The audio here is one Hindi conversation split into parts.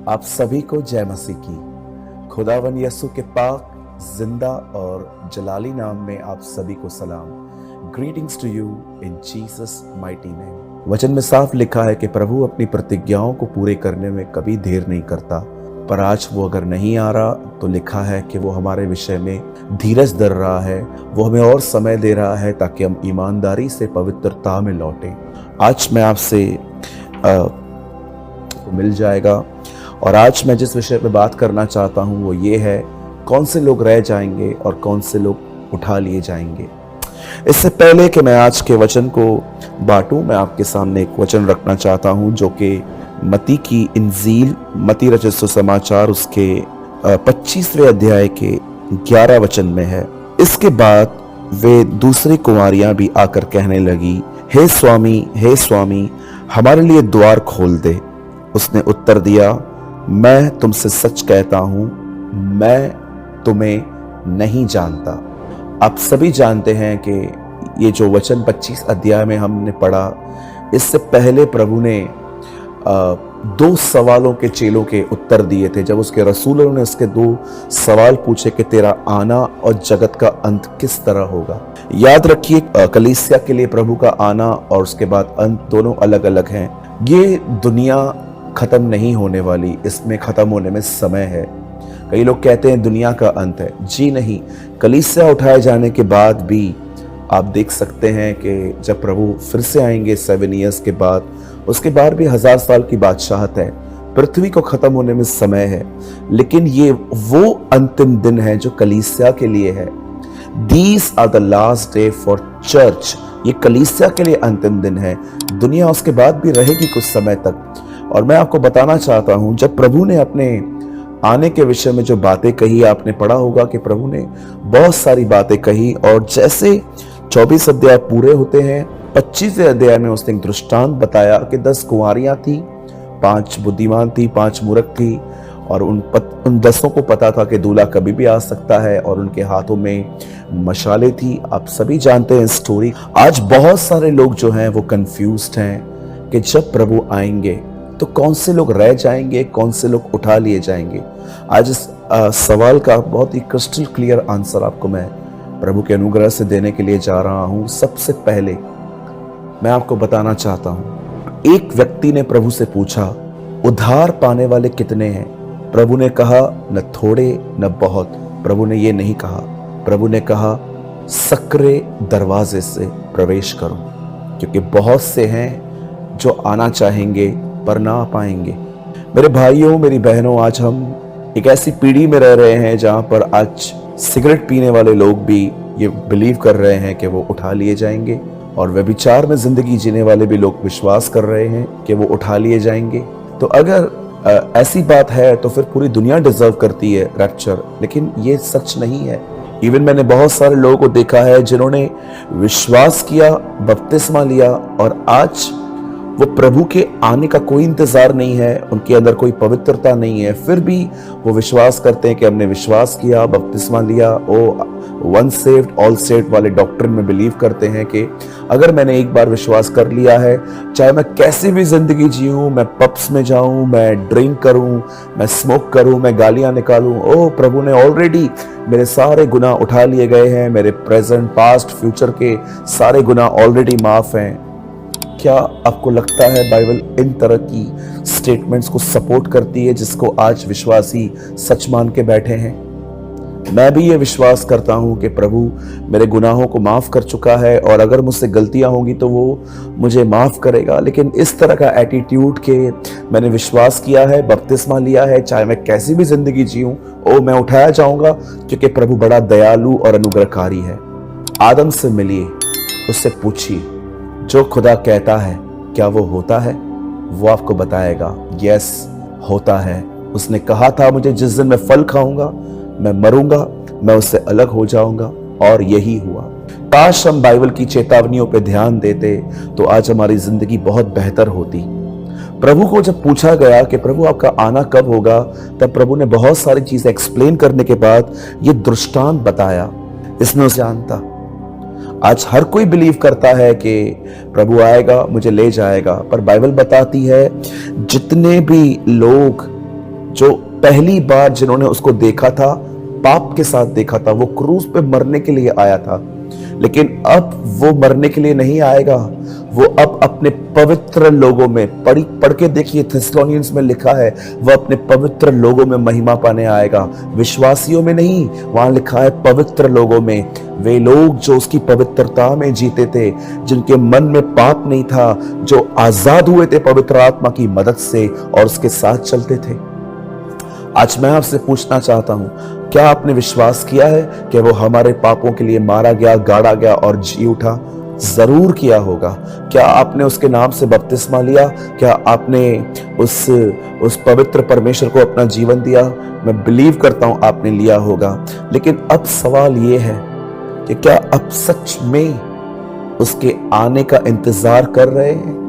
आप सभी को जय मसीह की। खुदावन यसु के पाक, जिंदा और जलाली नाम में आप सभी को सलाम। Greetings to you in Jesus mighty name. वचन में साफ लिखा है कि प्रभु अपनी प्रतिज्ञाओं को पूरे करने में कभी देर नहीं करता, पर आज वो अगर नहीं आ रहा तो लिखा है कि वो हमारे विषय में धीरज धर रहा है। वो हमें और समय दे रहा है ताकि हम ईमानदारी से पवित्रता में लौटें। आज मैं आपसे मिल जाएगा और आज मैं जिस विषय पे बात करना चाहता हूँ वो ये है, कौन से लोग रह जाएंगे और कौन से लोग उठा लिए जाएंगे। इससे पहले कि मैं आज के वचन को बांटूं, मैं आपके सामने एक वचन रखना चाहता हूँ जो कि मती की इंजील, मती रचित सुसमाचार उसके 25वें अध्याय के 11 वचन में है। इसके बाद वे दूसरी कुंवारियां भी आकर कहने लगी, हे स्वामी, हमारे लिए द्वार खोल दे। उसने उत्तर दिया, मैं तुमसे सच कहता हूं, मैं तुम्हें नहीं जानता। आप सभी जानते हैं कि ये जो वचन 25 अध्याय में हमने पढ़ा, इससे पहले प्रभु ने 2 सवालों के चेलों के उत्तर दिए थे। जब उसके रसूलों ने उसके 2 सवाल पूछे कि तेरा आना और जगत का अंत किस तरह होगा। याद रखिए, कलीसिया के लिए प्रभु का आना और उसके बाद अंत दोनों अलग अलग हैं। ये दुनिया खत्म नहीं होने वाली, इसमें खत्म होने में समय है। कई लोग कहते हैं दुनिया का अंत है। जी नहीं, कलीसिया उठाए जाने के बाद भी आप देख सकते हैं कि जब प्रभु फिर से आएंगे 7 ईयर्स के बाद, उसके बाद भी 1000 साल की बादशाहत है। पृथ्वी को खत्म होने में समय है, लेकिन ये वो अंतिम दिन है जो कलीसिया के लिए है। These are the last day for church। ये कलीसिया के लिए अंतिम दिन है। दुनिया उसके बाद भी रहेगी कुछ समय तक। और मैं आपको बताना चाहता हूं, जब प्रभु ने अपने आने के विषय में जो बातें कही, आपने पढ़ा होगा कि प्रभु ने बहुत सारी बातें कही और जैसे 24 अध्याय पूरे होते हैं, 25वें अध्याय में उसने एक दृष्टांत बताया कि 10 कुंवारियां थी, 5 बुद्धिमान थी, 5 मूर्ख थी और उन 10 को पता था कि दूल्हा कभी भी आ सकता है और उनके हाथों में मशाले थी। आप सभी जानते हैं स्टोरी। आज बहुत सारे लोग जो हैं वो कंफ्यूज्ड हैं कि जब प्रभु आएंगे तो कौन से लोग रह जाएंगे, कौन से लोग उठा लिए जाएंगे। आज इस सवाल का बहुत ही क्रिस्टल क्लियर आंसर आपको मैं प्रभु के अनुग्रह से देने के लिए जा रहा हूं। सबसे पहले मैं आपको बताना चाहता हूं, एक व्यक्ति ने प्रभु से पूछा, उद्धार पाने वाले कितने हैं? प्रभु ने कहा, न थोड़े न बहुत। प्रभु ने ये नहीं कहा। प्रभु ने कहा, सकरे दरवाजे से प्रवेश करो, क्योंकि बहुत से हैं जो आना चाहेंगे पर ना आ पाएंगे। मेरे भाइयों, मेरी बहनों, आज हम एक ऐसी पीढ़ी में रह रहे हैं जहां पर आज सिगरेट पीने वाले लोग भी ये बिलीव कर रहे हैं कि वो उठा लिए जाएंगे, और व्यभिचार में जिंदगी जीने वाले भी लोग विश्वास कर रहे हैं कि वो उठा लिए जाएंगे। तो अगर ऐसी बात है तो फिर पूरी दुनिया डिजर्व करती है रैप्चर, लेकिन ये सच नहीं है। इवन मैंने बहुत सारे लोगों को देखा है जिन्होंने विश्वास किया, बपतिस्मा लिया और आज वो प्रभु के आने का कोई इंतजार नहीं है, उनके अंदर कोई पवित्रता नहीं है, फिर भी वो विश्वास करते हैं कि हमने विश्वास किया, बपतिस्मा लिया, वन सेव्ड ऑल सेव्ड वाले डॉक्ट्रिन में बिलीव करते हैं कि अगर मैंने एक बार विश्वास कर लिया है, चाहे मैं कैसी भी जिंदगी जीऊं, मैं पब्स में जाऊं, मैं ड्रिंक करूं, मैं स्मोक करूं, मैं गालियां निकालूं, प्रभु ने ऑलरेडी मेरे सारे गुनाह उठा लिए गए हैं, मेरे प्रेजेंट पास्ट फ्यूचर के सारे गुनाह ऑलरेडी माफ हैं। क्या आपको लगता है बाइबल इन तरह की स्टेटमेंट्स को सपोर्ट करती है जिसको आज विश्वासी सच मान के बैठे हैं? मैं भी ये विश्वास करता हूं कि प्रभु मेरे गुनाहों को माफ कर चुका है और अगर मुझसे गलतियां होंगी तो वो मुझे माफ करेगा। लेकिन इस तरह का एटीट्यूड के मैंने विश्वास किया है, बपतिस्मा लिया है, चाहे मैं कैसी भी जिंदगी जीऊं, मैं उठाया जाऊंगा, क्योंकि प्रभु बड़ा दयालु और अनुग्रहकारी है। आदम से मिलिए, उससे पूछिए, जो खुदा कहता है क्या वो होता है? वो आपको बताएगा, यस होता है। उसने कहा था, मुझे जिस दिन मैं फल खाऊंगा मैं मरूंगा, मैं उससे अलग हो जाऊंगा, और यही हुआ। काश हम बाइबल की चेतावनियों पे ध्यान देते तो आज हमारी जिंदगी बहुत बेहतर होती। प्रभु को जब पूछा गया कि प्रभु आपका आना कब होगा, तब प्रभु ने बहुत सारी चीजें एक्सप्लेन करने के बाद ये दृष्टांत बताया। इसमें उसे जानता। आज हर कोई बिलीव करता है कि प्रभु आएगा, मुझे ले जाएगा, पर बाइबल बताती है जितने भी लोग जो पहली बार जिन्होंने उसको देखा था, पाप के साथ देखा था, वो क्रूस पे मरने के लिए आया था, लेकिन अब वो मरने के लिए नहीं आएगा। वो अब अपने पवित्र लोगों में, पढ़ के देखिए, थेस्सलोनियंस में लिखा है, वो अपने पवित्र लोगों में महिमा पाने आएगा, विश्वासियों में नहीं। वहां लिखा है पवित्र लोगों में, वे लोग जो उसकी पवित्रता में जीते थे, जिनके मन में पाप नहीं था, जो आजाद हुए थे पवित्र आत्मा की मदद से और उसके साथ चलते थे। आज मैं आपसे पूछना चाहता हूं, क्या आपने विश्वास किया है कि वो हमारे पापों के लिए मारा गया, गाड़ा गया और जी उठा? जरूर किया होगा। क्या आपने उसके नाम से बपतिस्मा लिया? क्या आपने उस पवित्र परमेश्वर को अपना जीवन दिया? मैं बिलीव करता हूं आपने लिया होगा। लेकिन अब सवाल ये है कि क्या अब सच में उसके आने का इंतजार कर रहे हैं?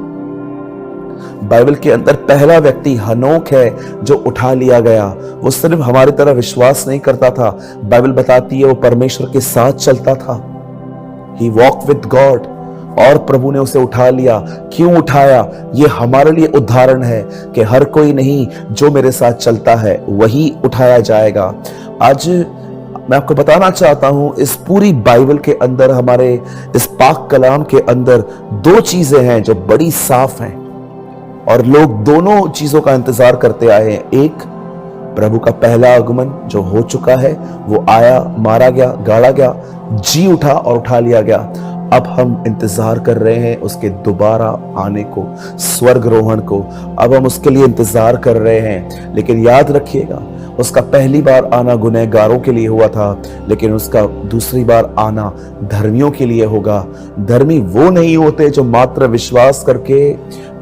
बाइबल के अंदर पहला व्यक्ति हनोक है जो उठा लिया गया। वो सिर्फ हमारी तरह विश्वास नहीं करता था, बाइबल बताती है वो परमेश्वर के साथ चलता था। He walked with God, और प्रभु ने उसे उठा लिया। क्यों उठाया? ये हमारे लिए उदाहरण है कि हर कोई नहीं, जो मेरे साथ चलता है वही उठाया जाएगा। आज मैं आपको बताना चाहता हूं, इस पूरी बाइबल के अंदर, हमारे इस पाक कलाम के अंदर दो चीजें हैं जो बड़ी साफ हैं और लोग दोनों चीजों का इंतजार करते आए हैं। एक, प्रभु का पहला आगमन जो हो चुका है, वो आया, मारा गया, गाड़ा गया, जी उठा और उठा लिया गया। अब हम इंतजार कर रहे हैं उसके दोबारा आने को, स्वर्गरोहण को। अब हम उसके लिए इंतजार कर रहे हैं। लेकिन याद रखिएगा, उसका पहली बार आना गुनहगारों के लिए हुआ था, लेकिन उसका दूसरी बार आना धर्मियों के लिए होगा। धर्मी वो नहीं होते जो मात्र विश्वास करके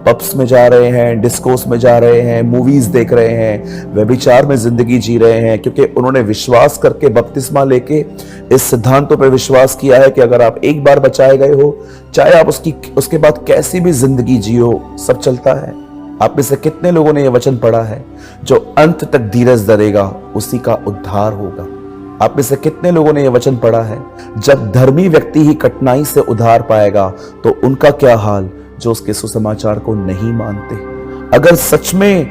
पब्स में जा रहे हैं, डिस्कोस में जा रहे हैं, मूवीज देख रहे हैं, व्यभिचार में जिंदगी जी रहे हैं, क्योंकि उन्होंने विश्वास करके बपतिस्मा लेके इस सिद्धांतों पर विश्वास किया है कि अगर आप एक बार बचाए गए हो, चाहे आप उसके बाद कैसी भी जिंदगी जियो, सब चलता है। आप में से कितने लोगों ने यह वचन पढ़ा है, जो अंत तक धीरज धरेगा उसी का उद्धार होगा? आप में से कितने लोगों ने यह वचन पढ़ा है, जब धर्मी व्यक्ति ही कठिनाई से उद्धार पाएगा तो उनका क्या हाल जो उसके सुसमाचार को नहीं मानते? अगर सच में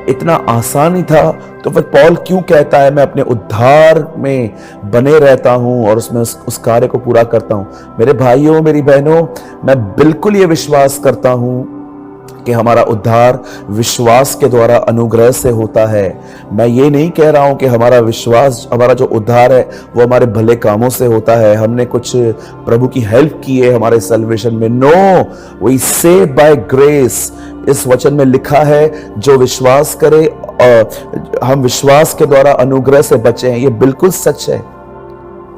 इतना आसान ही था तो फिर पौल क्यों कहता है मैं अपने उद्धार में बने रहता हूं और उसमें उस कार्य को पूरा करता हूं? मेरे भाइयों, मेरी बहनों, मैं बिल्कुल ये विश्वास करता हूं कि हमारा उद्धार विश्वास के द्वारा अनुग्रह से होता है। मैं ये नहीं कह रहा हूं कि हमारा विश्वास, हमारा जो उद्धार है वो हमारे भले कामों से होता है, हमने कुछ प्रभु की हेल्प की है हमारे सल्वेशन में। No, we save by grace. इस वचन में लिखा है जो विश्वास करे, हम विश्वास के द्वारा अनुग्रह से बचे हैं। ये बिल्कुल सच है।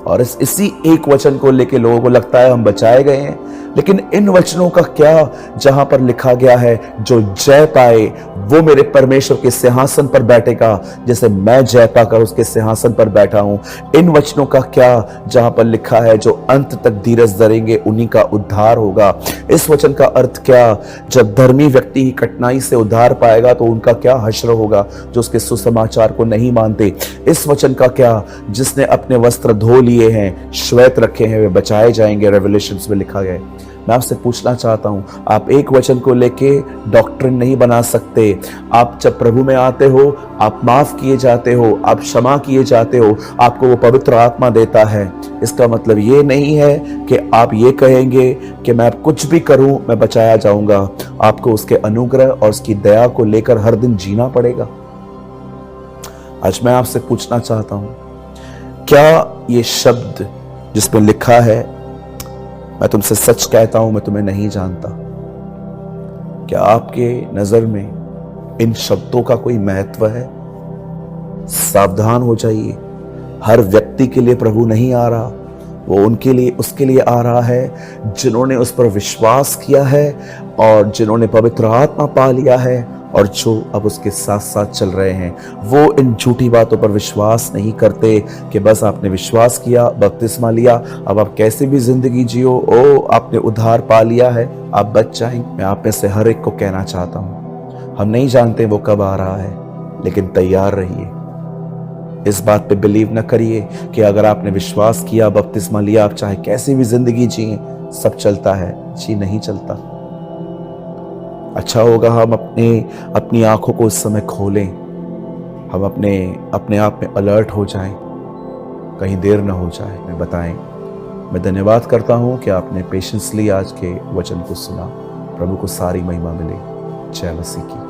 और इसी एक वचन को लेके लोगों को लगता है हम बचाए गए हैं। लेकिन इन वचनों का क्या, जहां पर लिखा गया है जो जय पाए वो मेरे परमेश्वर के सिंहासन पर बैठेगा, जैसे मैं जय पाकर उसके सिंहासन पर बैठा हूं। इन वचनों का क्या, जहां पर लिखा है जो अंत तक धीरज धरेंगे उन्हीं का उद्धार होगा। इस वचन का अर्थ क्या, जब धर्मी व्यक्ति ही कठिनाई से उद्धार पाएगा तो उनका क्या हश्र होगा जो उसके सुसमाचार को नहीं मानते। इस वचन का क्या, जिसने अपने वस्त्र धो लिए हैं, श्वेत रखे हैं, वे बचाए जाएंगे, रेवलेशंस में लिखा गया है। मैं आपसे पूछना चाहता हूं, आप एक वचन को लेके डॉक्ट्रिन नहीं बना सकते। आप जब प्रभु में आते हो, आप माफ किए जाते हो, आप क्षमा किए जाते हो, आपको वो पवित्र आत्मा देता है। इसका मतलब ये नहीं है कि आप ये कहेंगे कि मैं कुछ भी करूं मैं बचाया जाऊंगा। आपको उसके अनुग्रह और उसकी दया को लेकर हर दिन जीना पड़ेगा। आज मैं आपसे पूछना चाहता हूं, क्या ये शब्द जिसमें लिखा है मैं तुमसे सच कहता हूं मैं तुम्हें नहीं जानता, क्या आपके नजर में इन शब्दों का कोई महत्व है? सावधान हो जाइए। हर व्यक्ति के लिए प्रभु नहीं आ रहा, वो उसके लिए आ रहा है जिन्होंने उस पर विश्वास किया है और जिन्होंने पवित्र आत्मा पा लिया है और जो अब उसके साथ साथ चल रहे हैं। वो इन झूठी बातों पर विश्वास नहीं करते कि बस आपने विश्वास किया, बपतिस्मा लिया, अब आप कैसे भी जिंदगी जियो, आपने उद्धार पा लिया है, आप बच जाएंगे। मैं आप में से हर एक को कहना चाहता हूं, हम नहीं जानते वो कब आ रहा है, लेकिन तैयार रहिए। इस बात पे बिलीव न करिए कि अगर आपने विश्वास किया, बपतिस्मा लिया, आप चाहे कैसी भी जिंदगी जिए, सब चलता है। जी नहीं चलता। अच्छा होगा हम अपनी आंखों को इस समय खोलें हम अपने आप में अलर्ट हो जाएं, कहीं देर ना हो जाए, मैं बताएं। मैं धन्यवाद करता हूं कि आपने पेशेंसली आज के वचन को सुना। प्रभु को सारी महिमा मिले। जय मसीह की।